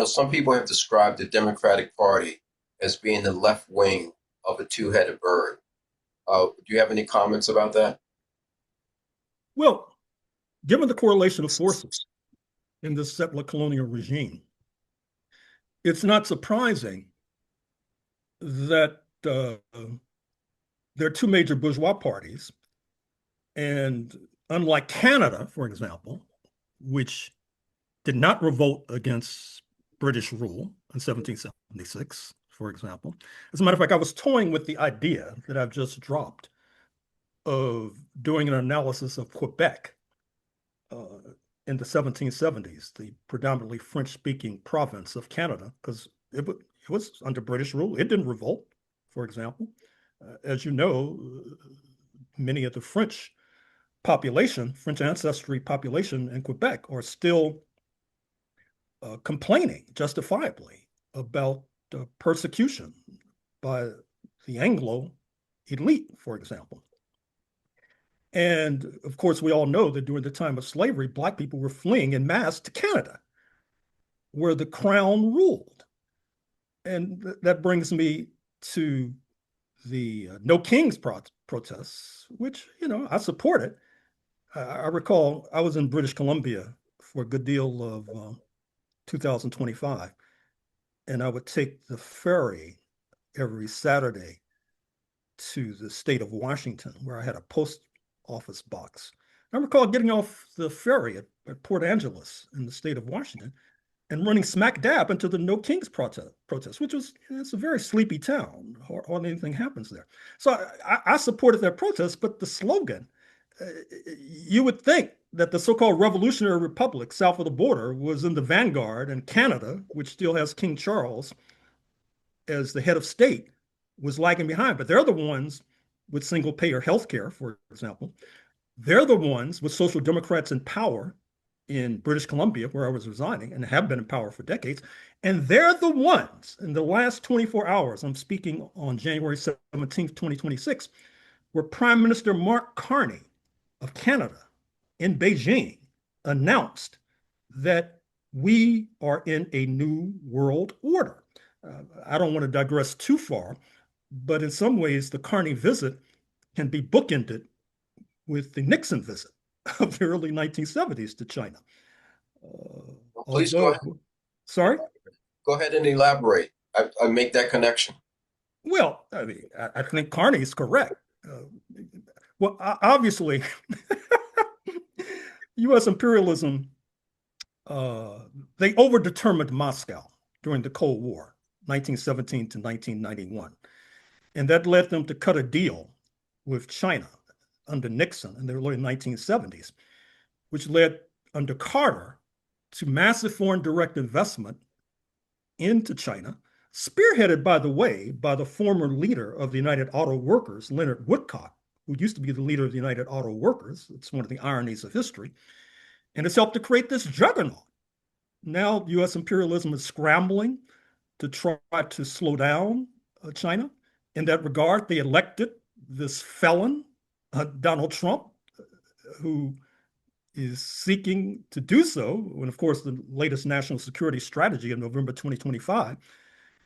some people have described the Democratic Party as being the left wing of a two-headed bird. Do you have any comments about that? Well, given the correlation of forces in this settler colonial regime, it's not surprising that there are two major bourgeois parties. And unlike Canada, for example, which did not revolt against British rule in 1776, for example. As a matter of fact, I was toying with the idea that I've just dropped of doing an analysis of Quebec uh, in the 1770s, the predominantly French-speaking province of Canada, because it was under British rule. It didn't revolt, for example. As you know, many of the French population, French ancestry population in Quebec are still complaining justifiably about persecution by the Anglo elite, for example. And of course, we all know that during the time of slavery, Black people were fleeing in mass to Canada, where the crown ruled. And that brings me to the No Kings protests, which, I supported. I recall I was in British Columbia for a good deal of 2025, and I would take the ferry every Saturday to the state of Washington, where I had a post office box. I recall getting off the ferry at Port Angeles in the state of Washington and running smack dab into the No Kings protest, which was, it's a very sleepy town. Hardly anything happens there. So I supported that protest, but the slogan, you would think that the so-called revolutionary republic south of the border was in the vanguard, and Canada, which still has King Charles as the head of state, was lagging behind. But they're the ones with single payer health care, for example. They're the ones with social democrats in power in British Columbia, where I was resigning and have been in power for decades. And they're the ones in the last 24 hours, I'm speaking on January 17th, 2026, where Prime Minister Mark Carney of Canada in Beijing announced that we are in a new world order. I don't want to digress too far, but in some ways, the Carney visit can be bookended with the Nixon visit of the early 1970s to China. Well, please Although, sorry? go ahead and elaborate. I make that connection. Well, I mean, I think Carney is correct. Uh, well, obviously, U.S. imperialism, uh, they overdetermined Moscow during the Cold War, 1917 to 1991. And that led them to cut a deal with China under Nixon in the early 1970s, which led under Carter to massive foreign direct investment into China, spearheaded, by the way, by the former leader of the United Auto Workers, Leonard Woodcock, who used to be the leader of the United Auto Workers. It's one of the ironies of history. And it's helped to create this juggernaut. Now, US imperialism is scrambling to try to slow down China. In that regard, they elected this felon, Donald Trump, who is seeking to do so. And of course, the latest national security strategy in November 2025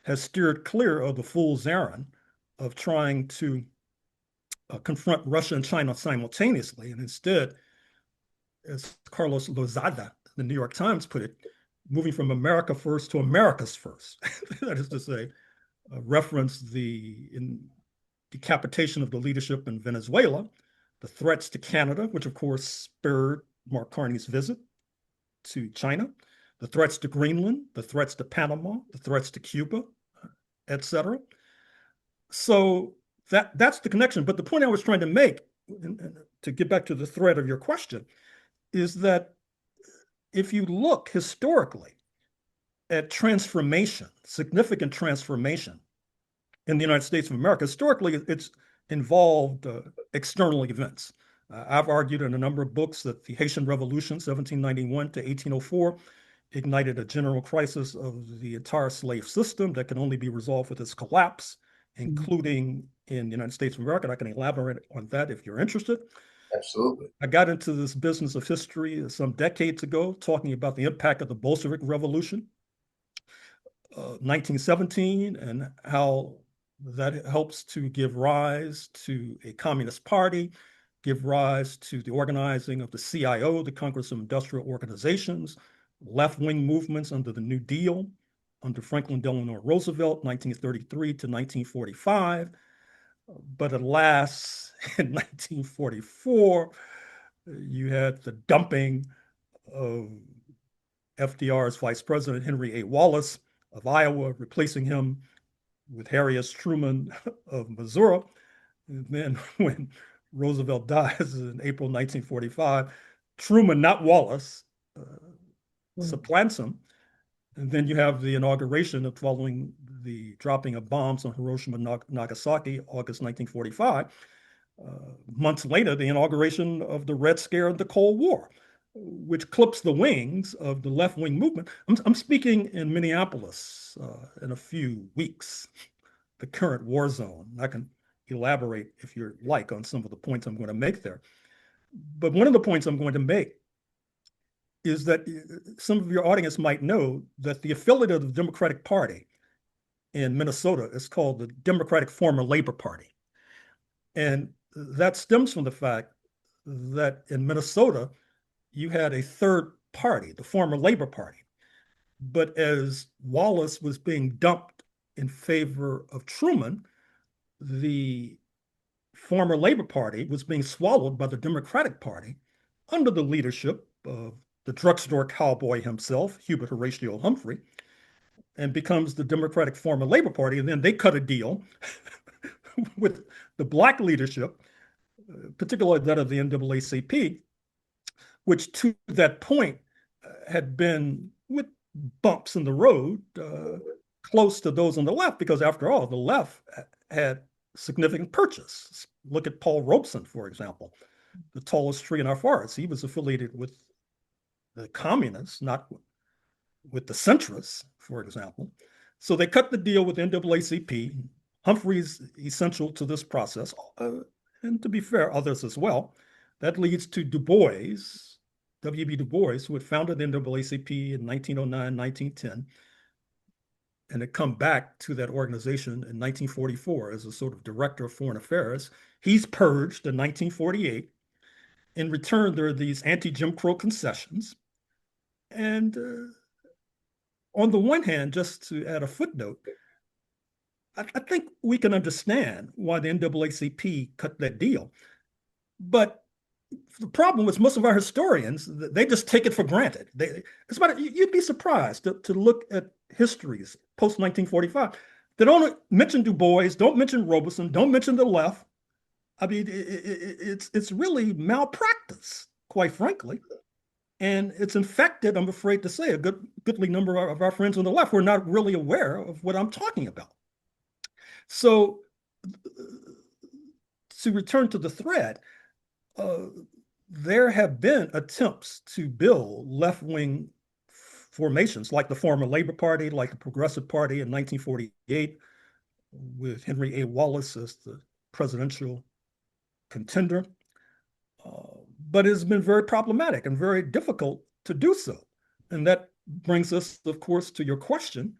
has steered clear of the fool's errand of trying to confront Russia and China simultaneously. And instead, as Carlos Lozada, the New York Times put it, moving from America first to America's first. That is to say, reference the decapitation of the leadership in Venezuela, the threats to Canada, which of course spurred Mark Carney's visit to China, the threats to Greenland, the threats to Panama, the threats to Cuba, etc. So that's the connection. But the point I was trying to make, to get back to the thread of your question, is that if you look historically at transformation, significant transformation in the United States of America, historically it's involved external events. I've argued in a number of books that the Haitian Revolution, 1791 to 1804, ignited a general crisis of the entire slave system that can only be resolved with its collapse, including in the United States of America. And I can elaborate on that if you're interested. Absolutely. I got into this business of history some decades ago, talking about the impact of the Bolshevik Revolution 1917 and how that helps to give rise to a communist party, give rise to the organizing of the CIO, the Congress of Industrial Organizations, left-wing movements under the New Deal, under Franklin Delano Roosevelt, 1933 to 1945. But alas, in 1944, you had the dumping of FDR's Vice President Henry A. Wallace of Iowa, replacing him with Harry S. Truman of Missouri. And then when Roosevelt dies in April 1945, Truman, not Wallace, supplants him. And then you have the inauguration of following the dropping of bombs on Hiroshima and Nagasaki, August 1945. Months later, the inauguration of the Red Scare and the Cold War, which clips the wings of the left-wing movement. I'm speaking in Minneapolis in a few weeks, the current war zone. I can elaborate, if you like, on some of the points I'm going to make there. But one of the points I'm going to make is that some of your audience might know that the affiliate of the Democratic Party in Minnesota is called the Democratic Former Labor Party. And that stems from the fact that in Minnesota, you had a third party, the former Labor Party. But as Wallace was being dumped in favor of Truman, the former Labor Party was being swallowed by the Democratic Party under the leadership of the drugstore cowboy himself, Hubert Horatio Humphrey, and becomes the Democratic Former Labor Party. And then they cut a deal with the Black leadership, particularly that of the NAACP, which to that point had been, with bumps in the road, close to those on the left, because after all, the left had significant purchase. Look at Paul Robeson, for example, the tallest tree in our forest. He was affiliated with the communists, not with the centrists, for example. So they cut the deal with NAACP. Humphrey's essential to this process, and to be fair, others as well. That leads to Du Bois, W.B. Du Bois, who had founded the NAACP in 1909, 1910, and had come back to that organization in 1944 as a sort of director of foreign affairs. He's purged in 1948. In return, there are these anti-Jim Crow concessions. And on the one hand, just to add a footnote, I think we can understand why the NAACP cut that deal. But the problem is most of our historians, they just take it for granted. You'd be surprised to look at histories post-1945. They don't mention Du Bois, don't mention Robeson, don't mention the left. I mean, it's really malpractice, quite frankly. And it's infected, I'm afraid to say, a goodly number of our friends on the left who are not really aware of what I'm talking about. So to return to the thread, there have been attempts to build left-wing formations like the former Labor Party, like the Progressive Party in 1948, with Henry A. Wallace as the presidential contender. But it's been very problematic and very difficult to do so. And that brings us, of course, to your question,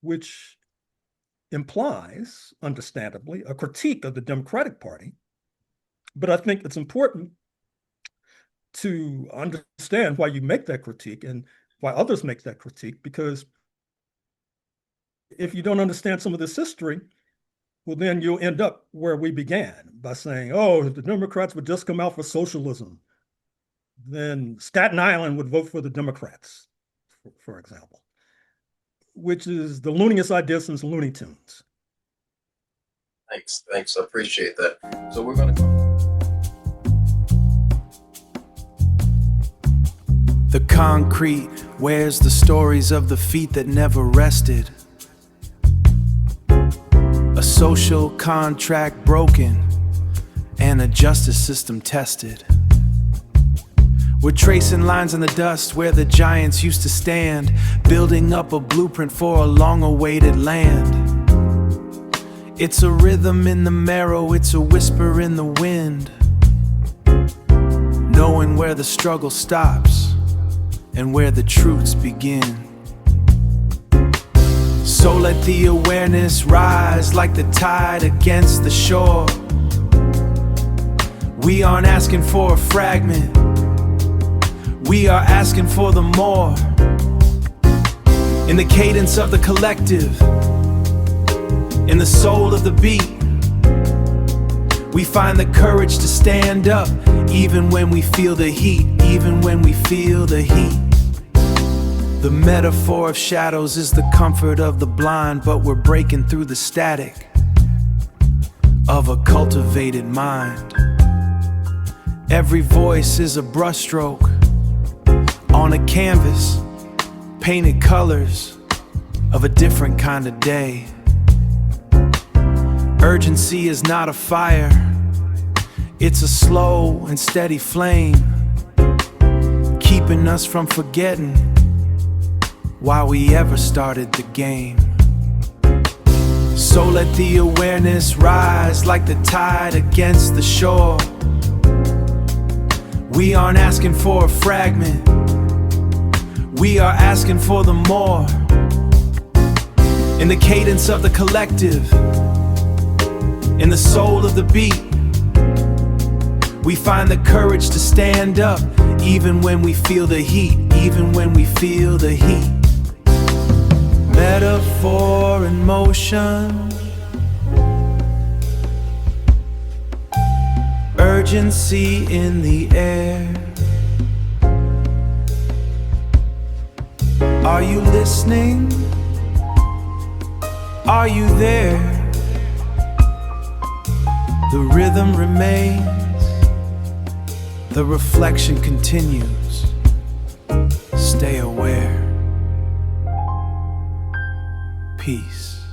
which implies, understandably, a critique of the Democratic Party. But I think it's important to understand why you make that critique and why others make that critique, because if you don't understand some of this history, well, then you'll end up where we began by saying, oh, if the Democrats would just come out for socialism, then Staten Island would vote for the Democrats, for example, which is the looniest idea since Looney Tunes. Thanks. I appreciate that. So we're going to go. The concrete wears the stories of the feet that never rested. A social contract broken and a justice system tested. We're tracing lines in the dust where the giants used to stand, building up a blueprint for a long-awaited land. It's a rhythm in the marrow, it's a whisper in the wind, knowing where the struggle stops and where the truths begin. So let the awareness rise like the tide against the shore. We aren't asking for a fragment, we are asking for the more. In the cadence of the collective, in the soul of the beat, we find the courage to stand up, even when we feel the heat, even when we feel the heat. The metaphor of shadows is the comfort of the blind, but we're breaking through the static of a cultivated mind. Every voice is a brushstroke on a canvas, painted colors of a different kind of day. Urgency is not a fire, it's a slow and steady flame, keeping us from forgetting why we ever started the game. So let the awareness rise like the tide against the shore. We aren't asking for a fragment, we are asking for the more. In the cadence of the collective, in the soul of the beat, we find the courage to stand up, even when we feel the heat, even when we feel the heat. Metaphor in motion, urgency in the air. Are you listening? Are you there? The rhythm remains, the reflection continues. Stay aware. Peace.